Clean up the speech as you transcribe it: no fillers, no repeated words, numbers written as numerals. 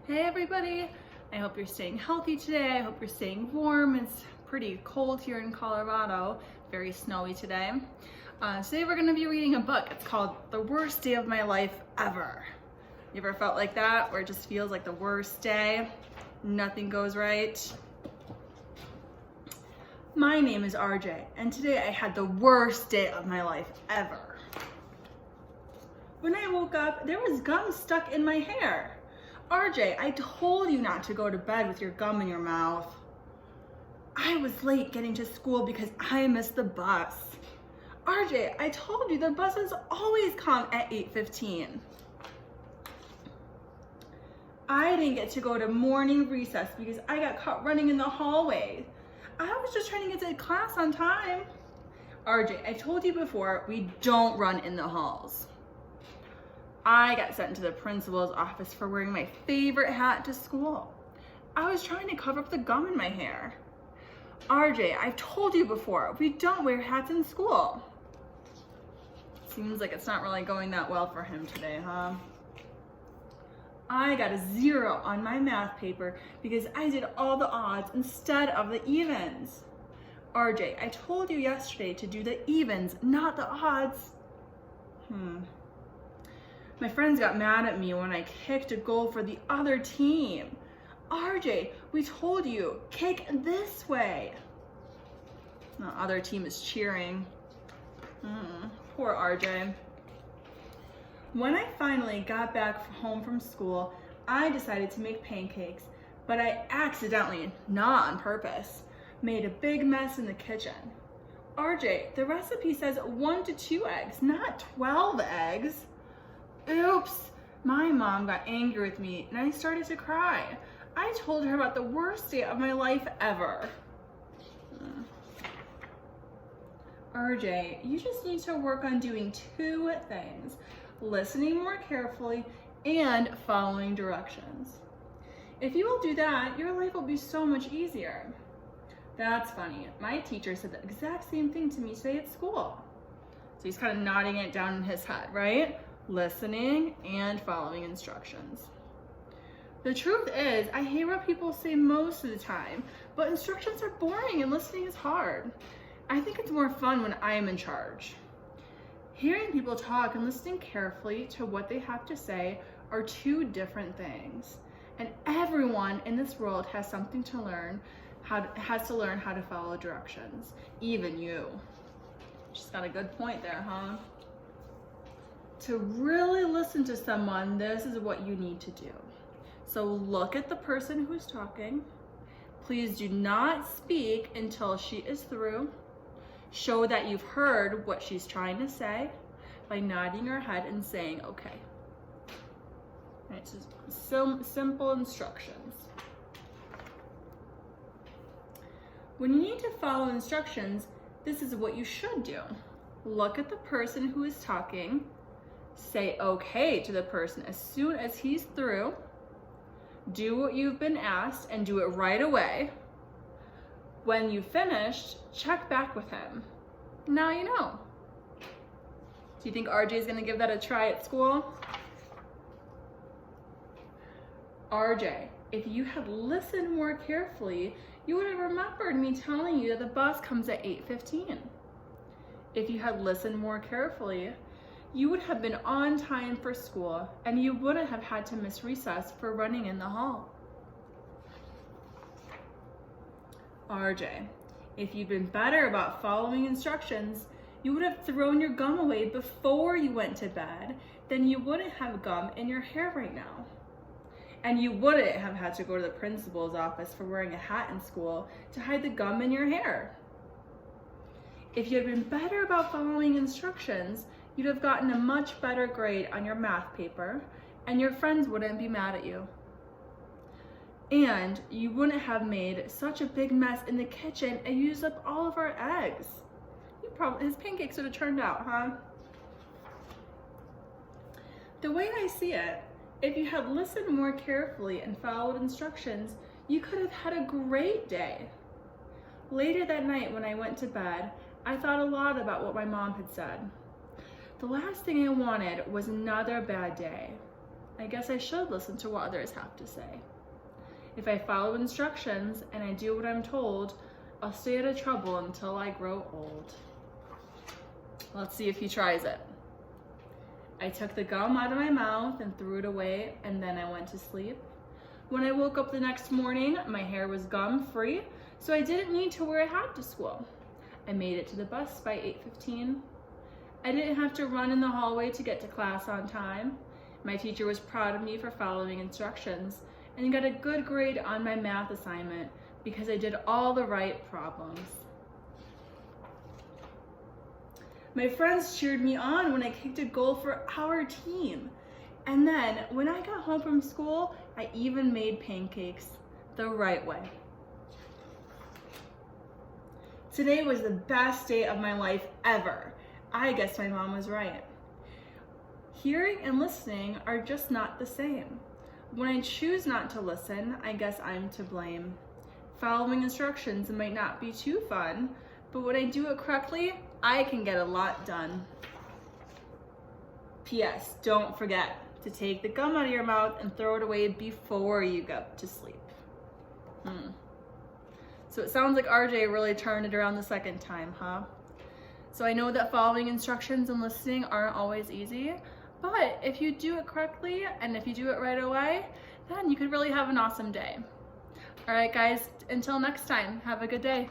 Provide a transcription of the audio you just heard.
Hey everybody, I hope you're staying healthy today. I hope you're staying warm. It's pretty cold here in Colorado, very snowy today. Today we're gonna be reading a book. It's called The Worst Day of My Life Ever. You ever felt like that, where it just feels like the worst day? Nothing goes right? My name is RJ, and today I had the worst day of my life ever. When I woke up, there was gum stuck in my hair. RJ, I told you not to go to bed with your gum in your mouth. I was late getting to school because I missed the bus. RJ, I told you the buses always come at 8:15. I didn't get to go to morning recess because I got caught running in the hallway. I was just trying to get to class on time. RJ, I told you before, we don't run in the halls. I got sent to the principal's office for wearing my favorite hat to school. I was trying to cover up the gum in my hair. RJ, I've told you before, we don't wear hats in school. Seems like it's not really going that well for him today, huh? I got a 0 on my math paper because I did all the odds instead of the evens. RJ, I told you yesterday to do the evens, not the odds. My friends got mad at me when I kicked a goal for the other team. RJ, we told you, kick this way. The other team is cheering. Poor RJ. When I finally got back home from school, I decided to make pancakes, but I accidentally, not on purpose, made a big mess in the kitchen. RJ, the recipe says 1 to 2 eggs, not 12 eggs. Oops, my mom got angry with me and I started to cry. I told her about the worst day of my life ever. RJ, you just need to work on doing 2 things: listening more carefully and following directions. If you will do that, your life will be so much easier. That's funny. My teacher said the exact same thing to me today at school. So he's kind of nodding it down in his head, right? Listening and following instructions. The truth is, I hear what people say most of the time, but instructions are boring and listening is hard. I think it's more fun when I am in charge. Hearing people talk and listening carefully to what they have to say are 2 different things. And everyone in this world has something to learn, has to learn how to follow directions, even you. She's got a good point there, huh? To really listen to someone, this is what you need to do. So look at the person who's talking. Please do not speak until she is through. Show that you've heard what she's trying to say by nodding your head and saying, okay. Right, so simple instructions. When you need to follow instructions, this is what you should do. Look at the person who is talking. Say okay to the person as soon as he's through. Do what you've been asked and do it right away. When you've finished, check back with him. Now you know. Do you think RJ is going to give that a try at school? RJ, if you had listened more carefully, you would have remembered me telling you that the bus comes at 8:15. If you had listened more carefully, you would have been on time for school and you wouldn't have had to miss recess for running in the hall. RJ, if you'd been better about following instructions, you would have thrown your gum away before you went to bed, then you wouldn't have gum in your hair right now. And you wouldn't have had to go to the principal's office for wearing a hat in school to hide the gum in your hair. If you had been better about following instructions, you'd have gotten a much better grade on your math paper, and your friends wouldn't be mad at you. And you wouldn't have made such a big mess in the kitchen and used up all of our eggs. His pancakes would have turned out, huh? The way I see it, if you had listened more carefully and followed instructions, you could have had a great day. Later that night when I went to bed, I thought a lot about what my mom had said. The last thing I wanted was another bad day. I guess I should listen to what others have to say. If I follow instructions and I do what I'm told, I'll stay out of trouble until I grow old. Let's see if he tries it. I took the gum out of my mouth and threw it away, and then I went to sleep. When I woke up the next morning, my hair was gum-free, so I didn't need to wear a hat to school. I made it to the bus by 8:15. I didn't have to run in the hallway to get to class on time. My teacher was proud of me for following instructions and got a good grade on my math assignment because I did all the right problems. My friends cheered me on when I kicked a goal for our team. And then when I got home from school, I even made pancakes the right way. Today was the best day of my life ever. I guess my mom was right. Hearing and listening are just not the same. When I choose not to listen, I guess I'm to blame. Following instructions might not be too fun, but when I do it correctly, I can get a lot done. P.S. Don't forget to take the gum out of your mouth and throw it away before you go to sleep. So it sounds like RJ really turned it around the second time, huh? So I know that following instructions and listening aren't always easy, but if you do it correctly and if you do it right away, then you could really have an awesome day. All right, guys, until next time, have a good day.